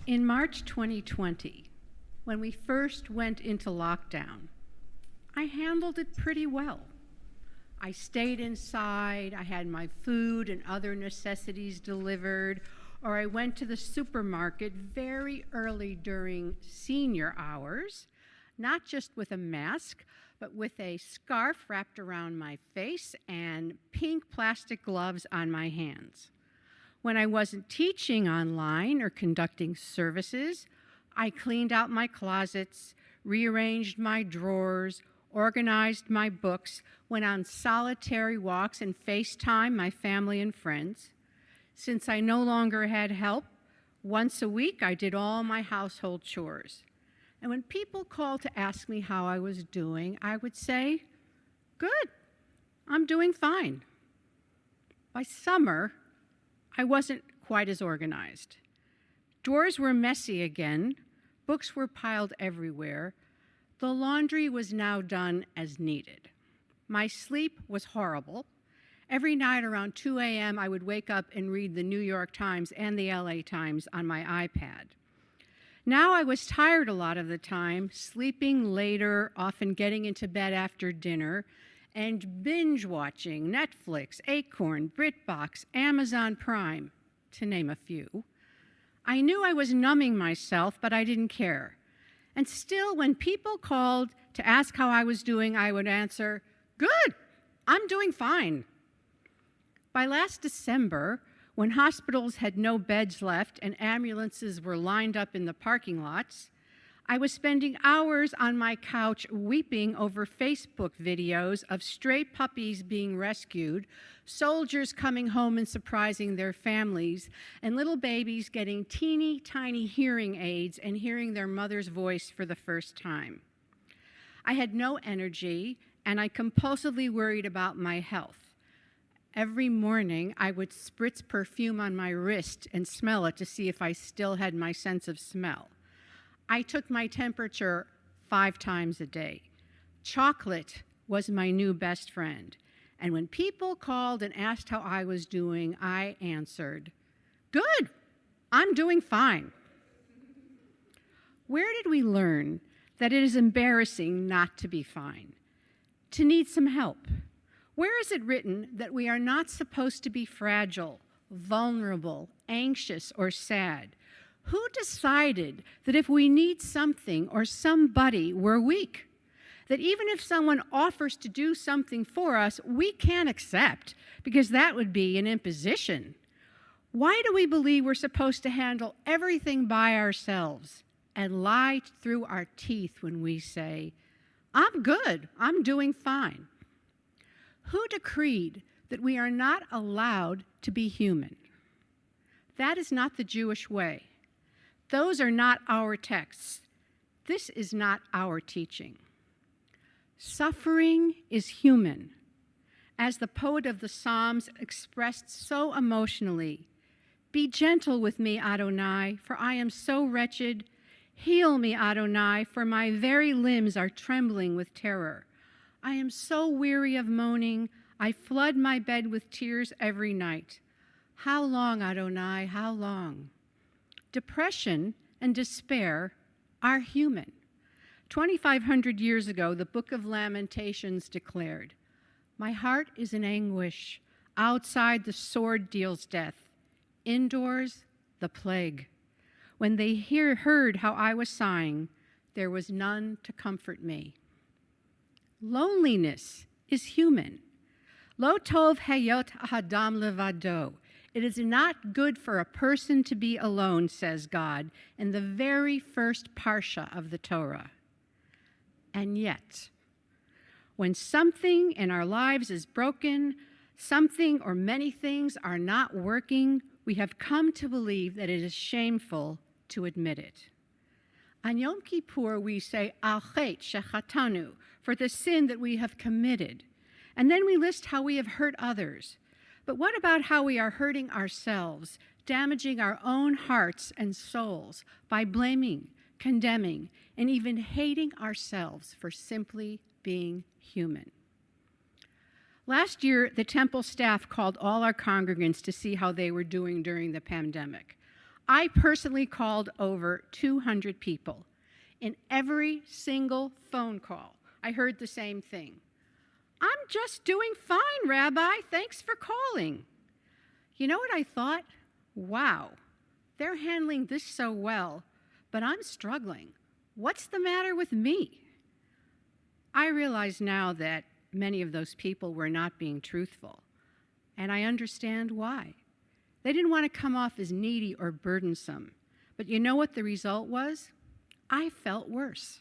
In March 2020, when we first went into lockdown, I handled it pretty well. I stayed inside, I had my food and other necessities delivered, or I went to the supermarket very early during senior hours, not just with a mask, but with a scarf wrapped around my face and pink plastic gloves on my hands. When I wasn't teaching online or conducting services, I cleaned out my closets, rearranged my drawers, organized my books, went on solitary walks and FaceTime my family and friends. Since I no longer had help, once a week I did all my household chores. And when people called to ask me how I was doing, I would say, "Good, I'm doing fine." By summer, I wasn't quite as organized. Drawers were messy again, books were piled everywhere. The laundry was now done as needed. My sleep was horrible. Every night around 2 a.m., I would wake up and read the New York Times and the LA Times on my iPad. Now I was tired a lot of the time, sleeping later, often getting into bed after dinner, and binge watching Netflix, Acorn, BritBox, Amazon Prime, to name a few. I knew I was numbing myself, but I didn't care. And still, when people called to ask how I was doing, I would answer, "Good, I'm doing fine." By last December, when hospitals had no beds left and ambulances were lined up in the parking lots, I was spending hours on my couch weeping over Facebook videos of stray puppies being rescued, soldiers coming home and surprising their families, and little babies getting teeny tiny hearing aids and hearing their mother's voice for the first time. I had no energy, and I compulsively worried about my health. Every morning, I would spritz perfume on my wrist and smell it to see if I still had my sense of smell. I took my temperature 5 times a day. Chocolate was my new best friend. And when people called and asked how I was doing, I answered, "Good, I'm doing fine." Where did we learn that it is embarrassing not to be fine, to need some help? Where is it written that we are not supposed to be fragile, vulnerable, anxious, or sad? Who decided that if we need something or somebody, we're weak? That even if someone offers to do something for us, we can't accept, because that would be an imposition. Why do we believe we're supposed to handle everything by ourselves and lie through our teeth when we say, "I'm good, I'm doing fine"? Who decreed that we are not allowed to be human? That is not the Jewish way. Those are not our texts. This is not our teaching. Suffering is human. As the poet of the Psalms expressed so emotionally, "Be gentle with me, Adonai, for I am so wretched. Heal me, Adonai, for my very limbs are trembling with terror. I am so weary of moaning. I flood my bed with tears every night. How long, Adonai, how long?" Depression and despair are human. 2,500 years ago, the Book of Lamentations declared, "My heart is in anguish. Outside, the sword deals death. Indoors, the plague. When they heard how I was sighing, there was none to comfort me." Loneliness is human. Lo tov hayot hadam levado. It is not good for a person to be alone, says God, in the very first parsha of the Torah. And yet, when something in our lives is broken, something or many things are not working, we have come to believe that it is shameful to admit it. On Yom Kippur, we say, "Al chet shechatanu," for the sin that we have committed. And then we list how we have hurt others. But what about how we are hurting ourselves, damaging our own hearts and souls by blaming, condemning, and even hating ourselves for simply being human? Last year, the temple staff called all our congregants to see how they were doing during the pandemic. I personally called over 200 people. In every single phone call, I heard the same thing. I'm just doing fine, Rabbi. Thanks for calling. You know what I thought? Wow, they're handling this so well, but I'm struggling. What's the matter with me? I realize now that many of those people were not being truthful, and I understand why. They didn't want to come off as needy or burdensome, but you know what the result was? I felt worse.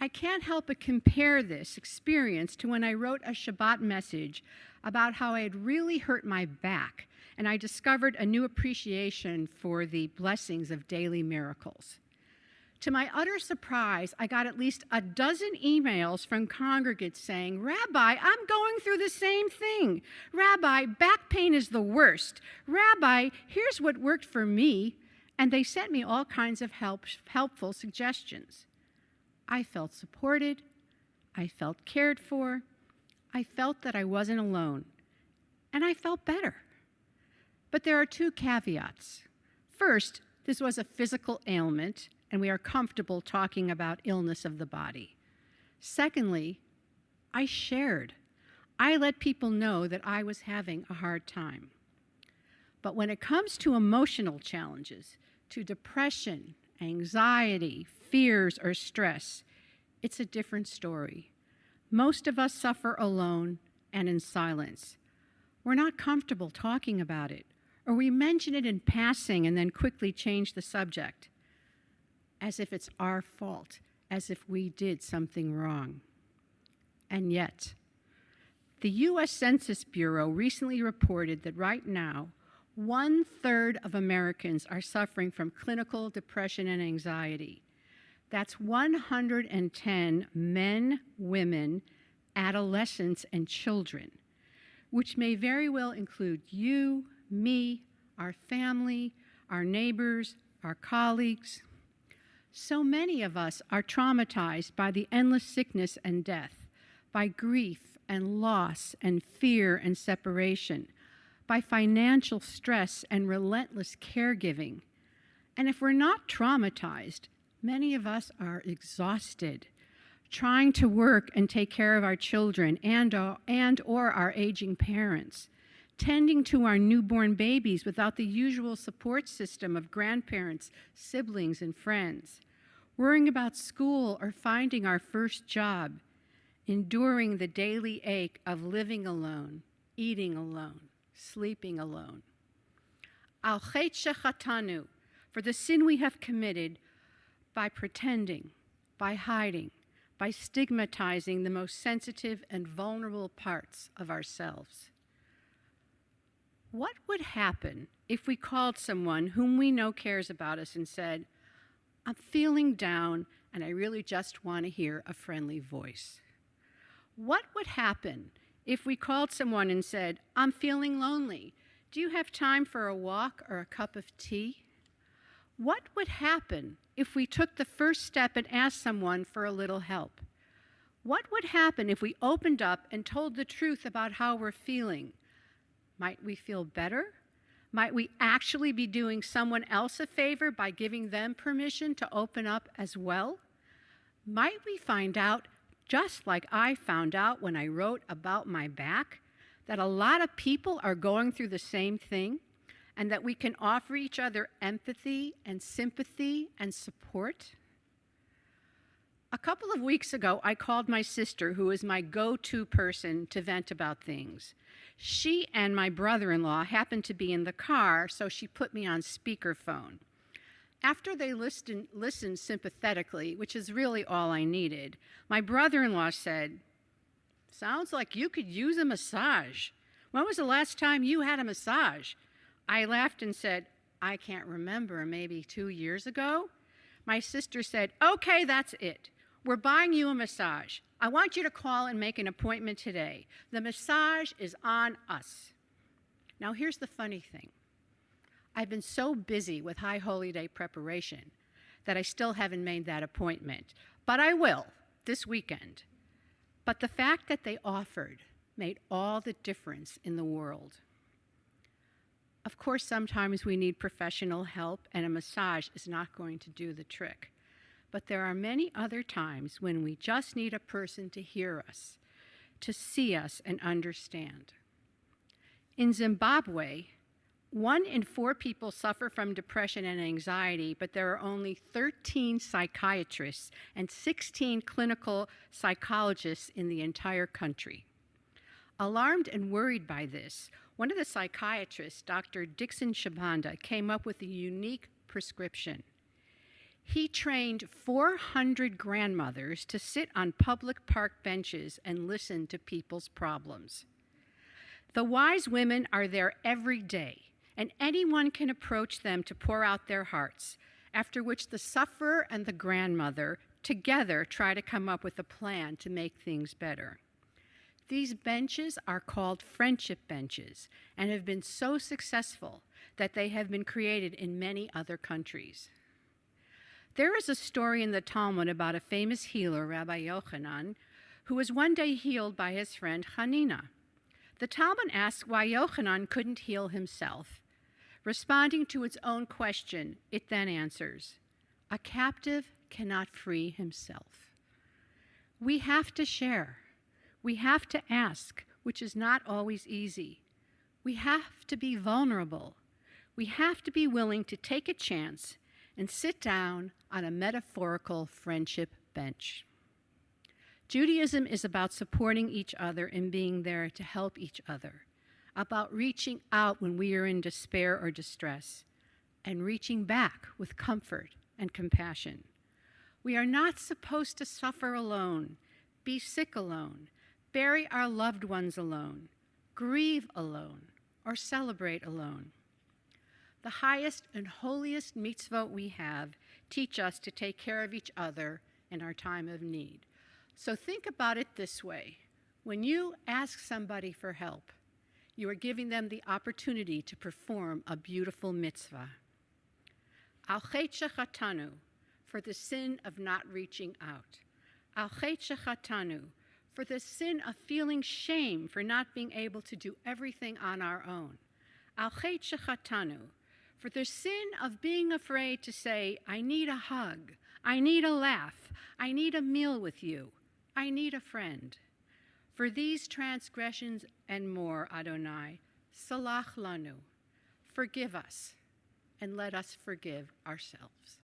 I can't help but compare this experience to when I wrote a Shabbat message about how I had really hurt my back, and I discovered a new appreciation for the blessings of daily miracles. To my utter surprise, I got at least a dozen emails from congregants saying, Rabbi, I'm going through the same thing. Rabbi, back pain is the worst. Rabbi, here's what worked for me. And they sent me all kinds of helpful suggestions. I felt supported. I felt cared for. I felt that I wasn't alone. And I felt better. But there are two caveats. First, this was a physical ailment, and we are comfortable talking about illness of the body. Secondly, I shared. I let people know that I was having a hard time. But when it comes to emotional challenges, to depression, anxiety, fears, or stress, it's a different story. Most of us suffer alone and in silence. We're not comfortable talking about it, or we mention it in passing and then quickly change the subject, as if it's our fault, as if we did something wrong. And yet, the U.S. Census Bureau recently reported that right now, 1/3 of Americans are suffering from clinical depression and anxiety. That's 110 men, women, adolescents, and children, which may very well include you, me, our family, our neighbors, our colleagues. So many of us are traumatized by the endless sickness and death, by grief and loss and fear and separation, by financial stress and relentless caregiving. And if we're not traumatized, many of us are exhausted, trying to work and take care of our children and or our aging parents, tending to our newborn babies without the usual support system of grandparents, siblings, and friends, worrying about school or finding our first job, enduring the daily ache of living alone, eating alone, sleeping alone. Al chet shechatanu, for the sin we have committed by pretending, by hiding, by stigmatizing the most sensitive and vulnerable parts of ourselves. What would happen if we called someone whom we know cares about us and said, I'm feeling down and I really just want to hear a friendly voice? What would happen if we called someone and said, I'm feeling lonely. Do you have time for a walk or a cup of tea? What would happen if we took the first step and asked someone for a little help? What would happen if we opened up and told the truth about how we're feeling? Might we feel better? Might we actually be doing someone else a favor by giving them permission to open up as well? Might we find out, just like I found out when I wrote about my back, that a lot of people are going through the same thing, and that we can offer each other empathy and sympathy and support? A couple of weeks ago, I called my sister, who is my go-to person to vent about things. She and my brother-in-law happened to be in the car, so she put me on speakerphone. After they listened sympathetically, which is really all I needed, my brother-in-law said, "Sounds like you could use a massage. When was the last time you had a massage?" I laughed and said, "I can't remember, maybe 2 years ago?" My sister said, "Okay, that's it. We're buying you a massage. I want you to call and make an appointment today. The massage is on us." Now here's the funny thing. I've been so busy with High Holy Day preparation that I still haven't made that appointment, but I will this weekend. But the fact that they offered made all the difference in the world. Of course, sometimes we need professional help, and a massage is not going to do the trick. But there are many other times when we just need a person to hear us, to see us and understand. In Zimbabwe, 1 in 4 people suffer from depression and anxiety, but there are only 13 psychiatrists and 16 clinical psychologists in the entire country. Alarmed and worried by this, one of the psychiatrists, Dr. Dixon Shabanda, came up with a unique prescription. He trained 400 grandmothers to sit on public park benches and listen to people's problems. The wise women are there every day, and anyone can approach them to pour out their hearts, after which the sufferer and the grandmother together try to come up with a plan to make things better. These benches are called friendship benches and have been so successful that they have been created in many other countries. There is a story in the Talmud about a famous healer, Rabbi Yochanan, who was one day healed by his friend Hanina. The Talmud asks why Yochanan couldn't heal himself. Responding to its own question, it then answers, "A captive cannot free himself." We have to share. We have to ask, which is not always easy. We have to be vulnerable. We have to be willing to take a chance and sit down on a metaphorical friendship bench. Judaism is about supporting each other and being there to help each other, about reaching out when we are in despair or distress, and reaching back with comfort and compassion. We are not supposed to suffer alone, be sick alone, bury our loved ones alone, grieve alone, or celebrate alone. The highest and holiest mitzvot we have teach us to take care of each other in our time of need. So think about it this way. When you ask somebody for help, you are giving them the opportunity to perform a beautiful mitzvah. Al chet shechatanu, for the sin of not reaching out. Al chet shechatanu, for the sin of feeling shame for not being able to do everything on our own. Al chet shechatanu, for the sin of being afraid to say, I need a hug, I need a laugh, I need a meal with you, I need a friend. For these transgressions and more, Adonai, salach lanu, forgive us, and let us forgive ourselves.